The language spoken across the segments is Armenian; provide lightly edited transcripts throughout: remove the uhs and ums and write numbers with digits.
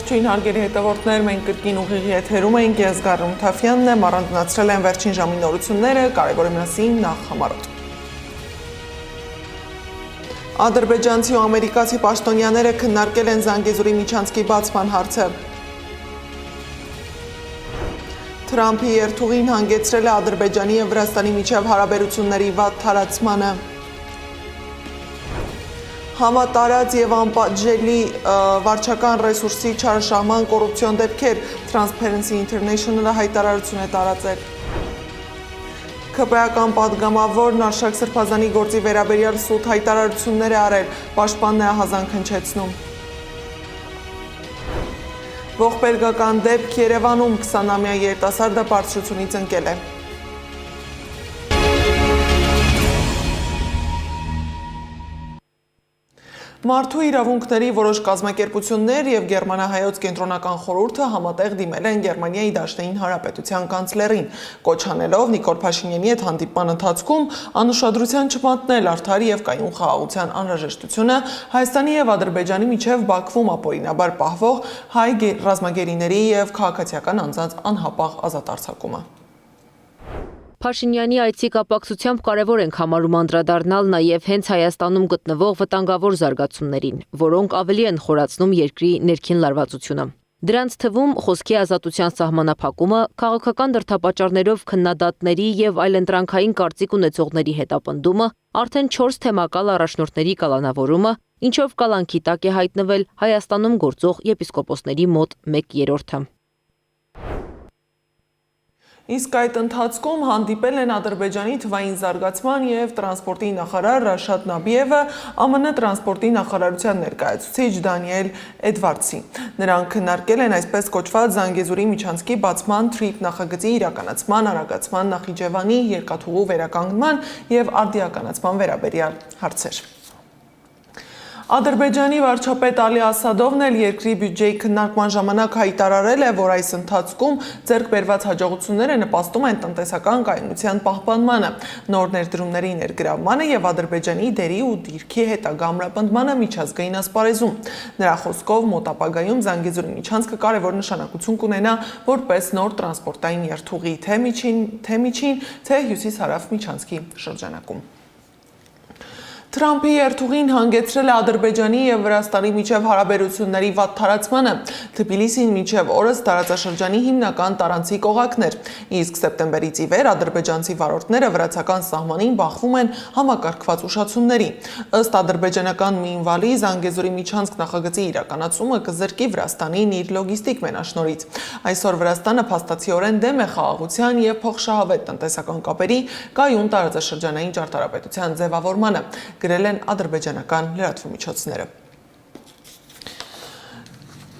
Ողջույն հարգելի հետևորդներ, մենք կրկին ուղիղ եթերում ենք, ես Գարուն Թաֆյանն եմ, առանձնացրել եմ վերջին ժամի նորությունները, կարևորի մասին նախ համարոտ։ Ադրբեջանցի ու ամերիկացի պաշտոնյաները քննարկել են Զանգեզուրի միջանցքի բացման հարցը։ Թրամփի երթուղին հանգեցրել է Ադրբեջանի և Վրաստանի միջև հարաբերությունների վատ թարացմանը։ Համատարած և անպատժելի վարչական ռեսուրսի չարաշահման կոռուպցիոն դեպքեր, Transparency International-ը հայտարարություն է տարածել։ ՔՊ-ական պատգամավորն Արշակ Սրբազանի գործի վերաբերյալ սուտ հայտարարություններ է արել, պաշտպանն է ահազանգ հնչեցնում։ Ողբերգական դեպք Երևանում 20-ամյա երիտասարդը բարձրությունից ընկել է։ Մարդու իրավունքների որոշ կազմակերպություններ և Գերմանահայոց կենտրոնական խորհուրդը համատեղ դիմել են Գերմանիայի Դաշնային Հանրապետության կանցլերին, կոչ անելով Նիկոլ Փաշինյանի հետ հանդիպման ընթացքում անուշադրության չմատնել արդար և կայուն խաղաղության անհրաժեշտությունը Հայաստանի և Ադրբեջանի միջև Բաքվում ապօրինաբար պահվող հայ ռազմագերիների և քաղաքացիական անձանց անհապաղ ազատ արձակումը։ Փաշինյանի այցի կապակցությամբ կարևոր ենք համարում անդրադառնալ նաև հենց Հայաստանում գտնվող վտանգավոր զարգացումներին, որոնք ավելի են խորացնում երկրի ներքին լարվածությունը։ Դրանց թվում խոսքի ազատության սահմանափակումը, քաղաքական դրդապատճառներով քննադատների և այլընտրանքային կարծիք ունեցողների հետապնդումը, արդեն 4 թեմակալ առաջնորդների կալանավորումը, ինչով կալանքի տակ է հայտնվել Հայաստանում գործող եպիսկոպոսների մոտ 1/3-ը։ Իսկ այդ ընթացքում հանդիպել են Ադրբեջանի թվային զարգացման և տրանսպորտի նախարար Ռաշադ Նաբիևը, ԱՄՆ տրանսպորտի նախարարության ներկայացուցիչ Դանիել Էդվարդսին։ Նրանք քննարկել են այսպես կոչված Զանգեզուրի միջանցքի բացման TRIP նախագծի իրականացման, արագացման, Նախիջևանի երկաթուղու վերականգնման և արդիականացման վերաբերյալ հարցեր։ Ադրբեջանի վարչապետ Ալի Ասադովն էլ երկրի բյուջեի քննարկման ժամանակ հայտարարել է, որ այս ընթացքում ձեռք բերված հաջողությունները նպաստում են տնտեսական կայունության պահպանմանը, նոր ներդրումների ներգրավմանը և Ադրբեջանի դերի ու դիրքի հետագա ամրապնդմանը միջազգային ասպարեզում։ Նրա խոսքով մոտ ապագայում Զանգեզուրի միջանցքը կարևոր նշանակություն կունենա որպես նոր տրանսպորտային երթուղի թե միջին, թե հյուսիս-հարավ միջանցքի շրջանակում։ Թրամփի երթուղին հանգեցրել է Ադրբեջանի և Վրաստանի միջև հարաբերությունների վատ թարացմանը, Թբիլիսին մինչև օրս տարածաշրջանի հիմնական տարանցիկ օղակներ, իսկ սեպտեմբերից ի վեր ադրբեջանցի վարորդները վրացական սահմանին բախվում են համակարգված ուշացումների։ Ըստ ադրբեջանական ՄԻՆՎԱԼ-ի Զանգեզուրի միջանցք նախագծի իրականացումը կզրկի Վրաստանին իր լոգիստիկ մենաշնորհից։ Այսօր Վրաստանը փաստացիորեն դեմ է խաղաղության և փոխշահավետ տնտեսական կապերի կայուն տարածաշրջանային ճարտարապետության ձևավորմանը, գրել են ադրբեջանական լրատվամիջոցները։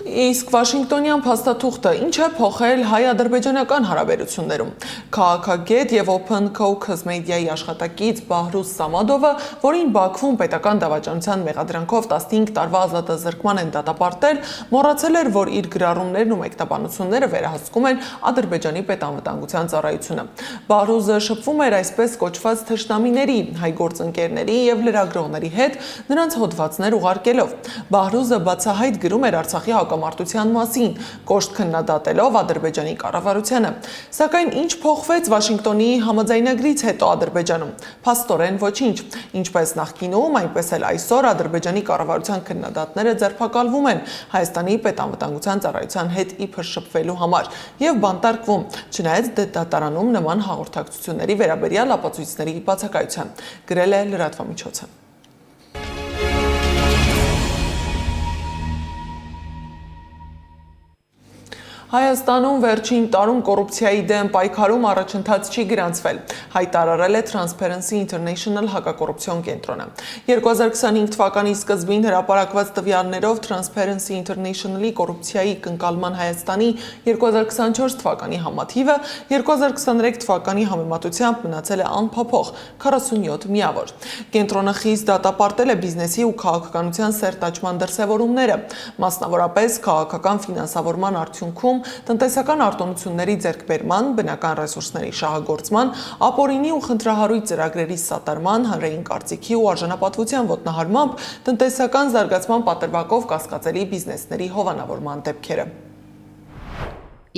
Իսկ Վաշինգտոնյան փաստաթուղթը ինչ է փոխել հայ-ադրբեջանական հարաբերություններում։ Քաղաքագետ և Open Caucus մեդիայի աշխատակից Բահրուզ Սամադովը, որին Բաքվում պետական դավաճանության մեղադրանքով 15 տարվա ազատազրկման են դատապարտել, մոռացել էր, որ իր գրառումներն ու մեկնաբանությունները վերահսկում են Ադրբեջանի պետանվտանգության ծառայությունը։ Բահրուզը շփվում էր այսպես կոչված թշնամիների, հայ գործընկերների և լրագրողների հետ, նրանց հոդվածներ ուղարկելով։ Բահրուզը բացահայտ գրում էր Արցախի հակամարտության մասին, կոշտ քննադատելով Ադրբեջանի կառավարությանը։ Սակայն ինչ փոխվեց Վաշինգտոնի համաձայնագրից հետո Ադրբեջանում։ Փաստորեն ոչինչ։ Ինչպես նախկինում, այնպես էլ այսօր Ադրբեջանի կառավարության քննադատները ձերբակալվում են Հայաստանի պետանվտանգության ծառայության հետ իբր շփվելու համար և բանտարկվում, չնայած դատարանում նման հաղորդակցությունների վերաբերյալ ապացույցների բացակայության, գրել է լրատվամիջոցը։ Հայաստանում վերջին տարում կոռուպցիայի դեմ պայքարում առաջընթաց չի գրանցվել, հայտարարել է Transparency International հակակոռուպցիոն կենտրոնը։ 2025 թվականի սկզբին հրապարակված տվյալներով Transparency International-ի կոռուպցիայի կնկալման Հայաստանի 2024 թվականի համաթիվը 2023 թվականի համեմատությամբ մնացել է անփոփոխ 47 միավոր։ Կենտրոնը խիստ դատապարտել է բիզնեսի ու քաղաքականության սերտաճման դրսևորումները, մասնավորապես քաղաքական ֆինանսավորման արդյունքում ընթացքում տնտեսական արտոնությունների ձեռքբերման, բնական ռեսուրսների շահագործման, ապօրինի ու խնդրահարույց ծրագրերի սատարման, հանրային կարծիքի ու արժանապատվության ոտնահարմամբ տնտեսական զարգացման պատրվակով կասկածելի բիզնեսների հովանավորման դեպքերը։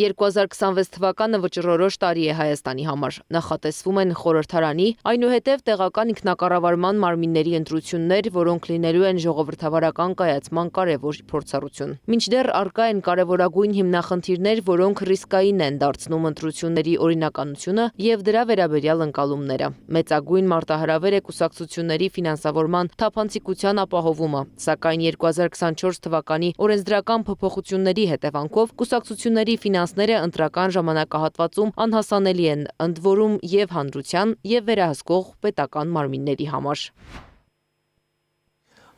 2026 թվականը վճռորոշ տարի է Հայաստանի համար։ Նախատեսվում են խորհրդարանի, այնուհետև տեղական ինքնակառավարման մարմինների ընտրություններ, որոնք լինելու են ժողովրդավարական կայացման կարևոր փորձառություն։ Մինչդեռ առկա են կարևորագույն հիմնախնդիրներ, որոնք ռիսկային են դարձնում ընտրությունների օրինականությունը եւ դրա վերաբերյալ ընկալումները։ Մեծագույն մարտահրավեր է կուսակցությունների ֆինանսավորման թափանցիկության ապահովումը, սակայն 2024 թվականի օրենսդրական փոփոխությունների հետևանքով կուսակցությունների ֆինանսները ընտրական ժամանակահատվածում անհասանելի են, ընդ որում եւ հանրության եւ վերահսկող պետական մարմինների համար։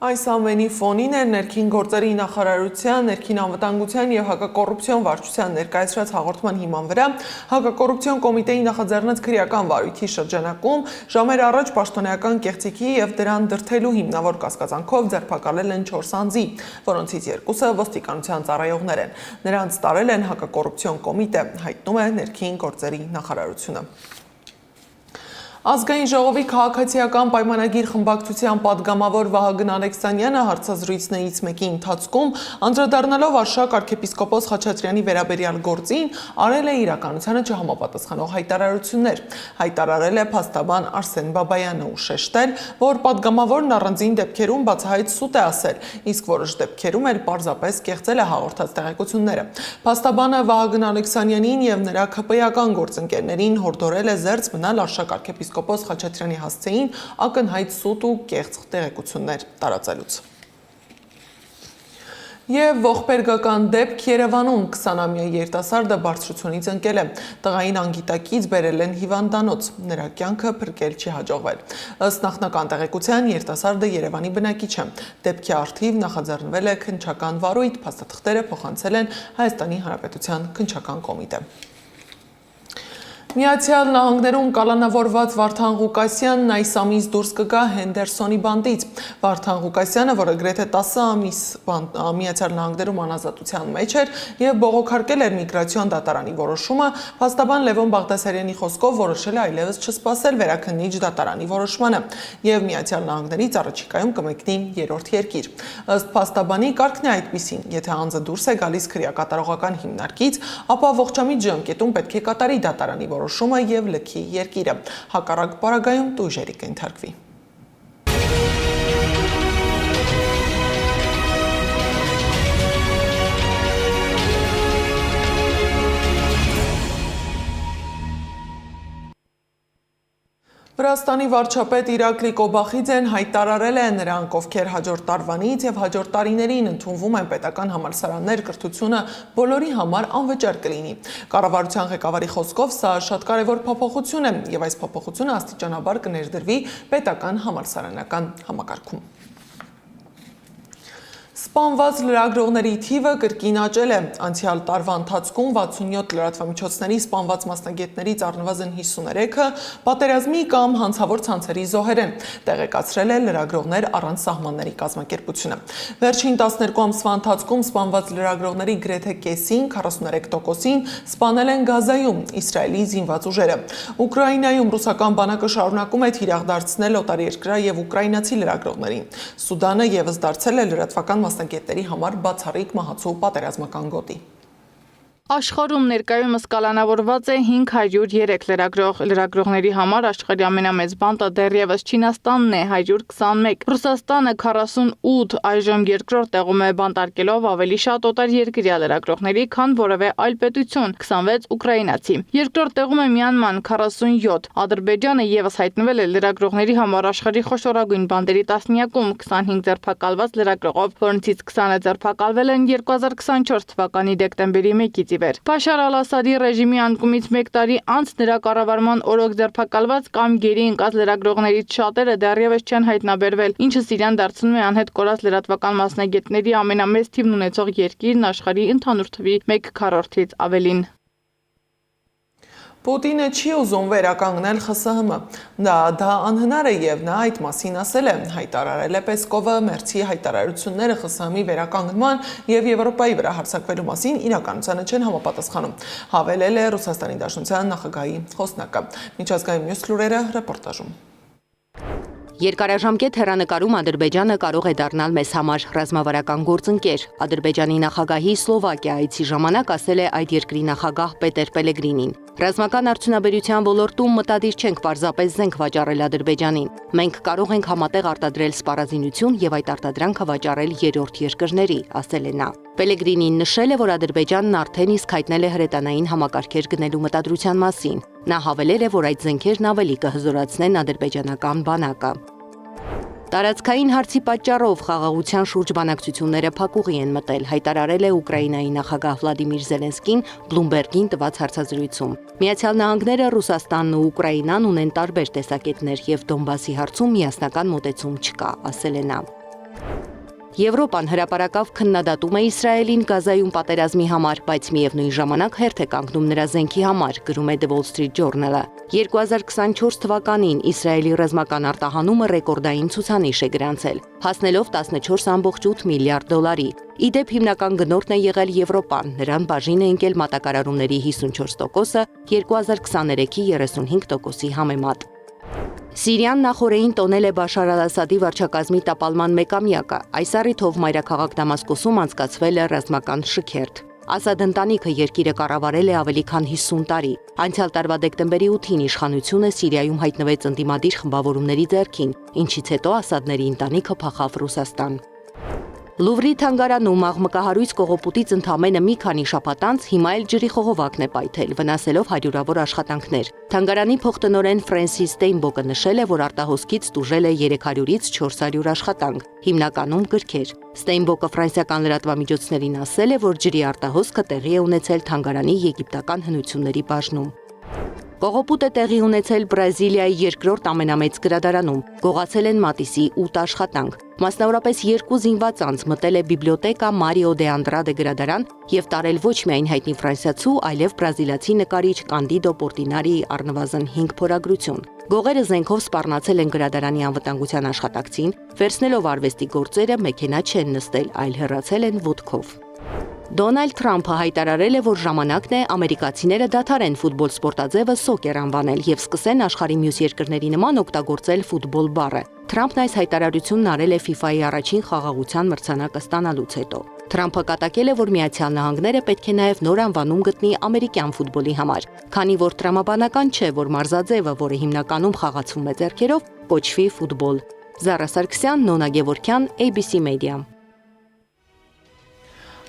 Այս ամենի ֆոնին է ներքին գործերի նախարարության, ներքին անվտանգության եւ հակակոռուպցիոն վարչության ներկայացրած հաղորդման հիման վրա հակակոռուպցիոն կոմիտեի նախաձեռնած քրեական վարույթի շրջանակում ժամեր առաջ պաշտոնեական կեղծիքի եւ դրան դրդելու հիմնավոր կասկածանքով ձերբակալել են 4 անձի, որոնցից 2-ը ոստիկանության ծառայողներ են։ Նրանց տարել են հակակոռուպցիոն կոմիտե, հայտնում է ներքին գործերի նախարարությունը։ Ազգային ժողովի քաղաքացիական պայմանագիր խմբակցության պատգամավոր Վահագն Ալեքսանյանը հարցազրույցներից մեկի ընթացքում անդրադառնալով Արշակ arczepiskopos Խաչատրյանի վերաբերյալ գործին արել է իրականությանը չհամապատասխանող հայտարարություններ։ Հայտարարել է փաստաբան Արսեն Բաբայանը ու շեշտել, որ պատգամավորն առանձին դեպքերում բացահայտ սուտ է ասել, իսկ որոշ դեպքերում էլ պարզապես կեղծել է հաղորդած տեղեկությունները։ Փաստաբանը Վահագն Ալեքսանյանին եւ նրա ԿՊ-ական գործընկերներին հորդորել է զերծ մնալ Արշակ arczepiskopos Խաչատրյանի հասցեին ակնհայտ սուտ ու կեղծ տեղեկություններ տարածելուց։ Եվ ողբերգական դեպք Երևանում 20-ամյա երիտասարդը բարձրությունից ընկել է։ Տղային անգիտակից բերել են հիվանդանոց, նրա կյանքը փրկել չի հաջողվել։ Ըստ նախնական տեղեկության երիտասարդը Երևանի բնակիչ է։ Դեպքի առթիվ նախաձեռնվել է քննչական վարույթ, փաստաթղթերը փոխանցել են Հայաստանի Հանրապետության քննչական կոմիտե։ Միացյալ Նահանգներում կալանավորված Վարդան Ղուկասյանն այս ամիս դուրս կգա Հենդերսոնի բանտից։ Վարդան Ղուկասյանը, որը գրեթե 10 ամիս Միացյալ Նահանգներում անազատության մեջ էր եւ բողոքարկել էր միգրացիոն դատարանի որոշումը, փաստաբան Լևոն Բաղդասարյանի խոսքով որոշել է այլևս չսպասել վերաքննիչ դատարանի որոշմանը եւ Միացյալ Նահանգներից առաջիկայում կմեկնի երրորդ երկիր։ Ըստ փաստաբանի կարգն է այդպիսին, եթե անձը դուրս է գալիս քրեակատարողական հիմնարկից, ապա ողջամիտ ժամկետում պետք է կատարի դատարանի որոշումը եւ լքի երկիրը։ Հակառակ պարագայում տույժերի կենթարկվի։ Վրաստանի վարչապետ Իրակլի Կոբախիձեն հայտարարել է նրանք, ովքեր հաջորդ տարվանից եւ հաջորդ տարիներին ընդունվում են պետական համալսարաններ, կրթությունը բոլորի համար անվճար կլինի։ Կառավարության ղեկավարի խոսքով սա շատ կարևոր փոփոխություն է եւ այս փոփոխությունը աստիճանաբար կներդրվի պետական համալսարանական համակարգում։ Սպանված լրագրողների թիվը կրկին աճել է։ Անցյալ տարվա ընթացքում 67 լրատվամիջոցների սպանված մասնագետներից առնվազն 53-ը պատերազմի կամ հանցավոր ցանցերի զոհեր են, տեղեկացրել է Լրագրողներ առանց սահմանների կազմակերպությունը։ Վերջին 12 ամսվա ընթացքում սպանված լրագրողների գրեթե կեսին, 43%-ին սպանել են Գազայում Իսրայելի զինված ուժերը։ Ուկրաինայում ռուսական բանակը շարունակում է թիրախ դարձնել օտարերկրյա եւ ուկրաինացի լրագրողներին։ Սուդանը եւս դարձել է լրատվական մասնագետների համար բացառիկ մահացու պատերազմական գոտի։ Աշխարհում ներկայումս կալանավորված է 503 լրագրող։ Լրագրողների համար աշխարհի ամենամեծ բանտը դեռևս Չինաստանն է 121, Ռուսաստանը 48, այժմ երկրորդ տեղում է բանտարկելով ավելի շատ օտարերկրյա լրագրողների, քան որևէ այլ պետություն, 26 ուկրաինացի։ Երկրորդ տեղում է Մյանման 47, Ադրբեջանը եւս հայտնվել է լրագրողների համար աշխարհի խոշորագույն բանտերի տասնյակում 25 ձերբակալված լրագրողով, որոնցից 20-ը ձերբակալվել են 2024 թվականի դեկտեմբերի 1-ից Բաշար Ալ-Ասադի ռեժիմի անկումից 1 տարի անց նրա կառավարման օրոք ձերբակալված կամ գերի ընկած լրագրողներից շատերը դեռևս չեն հայտնաբերվել, ինչը Սիրիան դարձնում է անհետ կորած լրատվական մասնագետների ամենամեծ թիվն ունեցող երկիրն աշխարհի ընդհանուր թվի 1/4-ից ավելին։ Պուտինը չի ուզում վերականգնել ԽՍՀՄ։ Դա անհնար է եւ նա այդ մասին ասել է, հայտարարել է Պեսկովը Մերցի հայտարարությունները ԽՍՀՄ-ի վերականգնման եւ Եվրոպայի վրա հարձակվելու մասին իրականությանը չեն համապատասխանում։ Հավելել է Ռուսաստանի Դաշնության նախագահի խոսնակը։ Միջազգային մյուս լուրերը ռեպորտաժում։ Երկարաժամկետ հեռանկարում Ադրբեջանը կարող է դառնալ մեզ համար ռազմավարական գործընկեր։ Ադրբեջանի նախագահի Սլովակիա այցի ժամանակ ասել է այդ երկրի նախագահ Պետեր Պելեգրինին։ Ռազմական արդյունաբերության ոլորտում մտադիր չենք պարզապես զենք վաճառել Ադրբեջանին։ Մենք կարող ենք համատեղ արտադրել սպառազինություն եւ այդ արտադրանքը վաճառել երրորդ երկրների, ասել է նա։ Պելեգրինին նշել է, որ Ադրբեջանն արդեն իսկ հայտնել է հրետանային համակարգեր գնելու մտադրության մասին։ Նա հավելել է, որ այդ զենքերն ավելի կհզորացնեն ադրբեջանական բանակը։ Տարածքային հարցի պատճառով խաղաղության շուրջ բանակցությունները փակուղի են մտել, հայտարարել է Ուկրաինայի նախագահ Վլադիմիր Զելենսկին Bloomberg-ին տված հարցազրույցում։ Միացյալ Նահանգները, Ռուսաստանն ու Ուկրաինան ունեն տարբեր տեսակետներ եւ Դոնբասի հարցում միասնական մոտեցում չկա, ասել է նա։ Եվրոպան հրապարակավ քննադատում է Իսրայելին Գազայում պատերազմի համար, բայց միևնույն ժամանակ հերթ է կանգնում նրա զենքի համար, գրում է The Wall Street Journal-ը։ 2024 թվականին Իսրայելի ռազմական արտահանումը ռեկորդային ցուցանիշ է գրանցել, հասնելով 14.8 միլիարդ դոլարի։ Իդեպ հիմնական գնորդն է եղել Եվրոպան, նրան բաժին է ընկել մատակարարումների 54%-ը 2023-ի 35%-ի համեմատ։ Սիրիան նախորդին տոնել է Բաշար Ալ-Ասադի վարչակազմի տապալման մեկամյակը։ Այս առիթով մայրաքաղաք Դամասկոսում անցկացվել է ռազմական շքերթ։ Ասադ ընտանիքը երկիրը կառավարել է ավելի քան 50 տարի։ Անցյալ տարվա դեկտեմբերի 8-ին իշխանությունը Սիրիայում հայտնվեց ընդդիմադիր խմբավորումների ձեռքին, ինչից հետո Ասադների ընտանիքը փախավ Ռուսաստան։ Լուվրի թանգարանում աղմկահարույց կողոպուտից ընդամենը մի քանի շաբաթ անց հիմա էլ ջրի խողովակն է պայթել, վնասելով հարյուրավոր աշխատանքներ։ Թանգարանի փոխտնօրեն Ֆրենսիս Ստեյնբոկը նշել է, որ արտահոսքից տուժել է 300-ից 400 աշխատանք, հիմնականում գրքեր։ Ստեյնբոկը ֆրանսիական լրատվամիջոցներին ասել է, որ ջրի արտահոսքը տեղի է ունեցել թանգարանի եգիպտական հնությունների բաժնում։ Կողոպուտ է տեղի ունեցել Բրազիլիայի երկրորդ ամենամեծ գրադարանում, գողացել են մատիսի 8 աշխատանք։ Մասնավորապես 2 զինված անձ մտել է բիբլիոթեկա Մարիո դե Անդրադե գրադարան եւ տարել ոչ միայն հայտնի ֆրանսիացու, այլև բրազիլացի նկարիչ Կանդիդո Պորտինարիի առնվազն 5 փորագրություն։ Գողերը զենքով սպառնացել են գրադարանի անվտանգության աշխատակցին, վերցնելով արվեստի գործերը մեքենա չեն նստել, այլ հեռացել են ոտքով։ Դոնալդ Թրամփը հայտարարել է, որ ժամանակն է ամերիկացիները դադարեն ֆուտբոլ սպորտաձևը սոկեր անվանել եւ սկսեն աշխարհի մյուս երկրների նման օգտագործել ֆուտբոլ բառը։ Թրամփն այս հայտարարությունն արել է FIFA-ի առաջին խաղաղության մրցանակը ստանալուց հետո։ Թրամփը կատակել է, որ Միացյալ Նահանգները պետք է նաև նոր անվանում գտնի ամերիկյան ֆուտբոլի համար, քանի որ տրամաբանական չէ, որ մարզաձևը, որը հիմնականում խաղացվում է ձեռքերով, կոչվի ֆուտբոլ։ Զարա Սարգսյան, Նոնա Գևորքյան, ABC Media։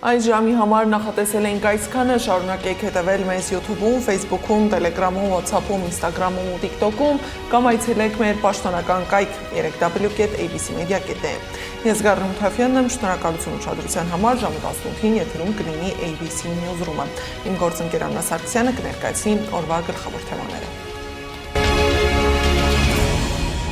Այս ժամի համար նախատեսել ենք այսքանը, շարունակեք հետևել մեզ YouTube-ում, Facebook-ում, Telegram-ում, WhatsApp-ում, Instagram-ում ու TikTok-ում կամ այցելեք մեր պաշտոնական կայք www.abcmedia.am։ Ես Գառնու Թաֆյանն եմ, շնորհակալություն ուշադրության համար, ժամը 18-ին եթերում կլինի ABC News Room-ը։ Իմ գործընկեր Աննա Սարգսյանը կներկայացնի օրվա գլխավոր թեմաները։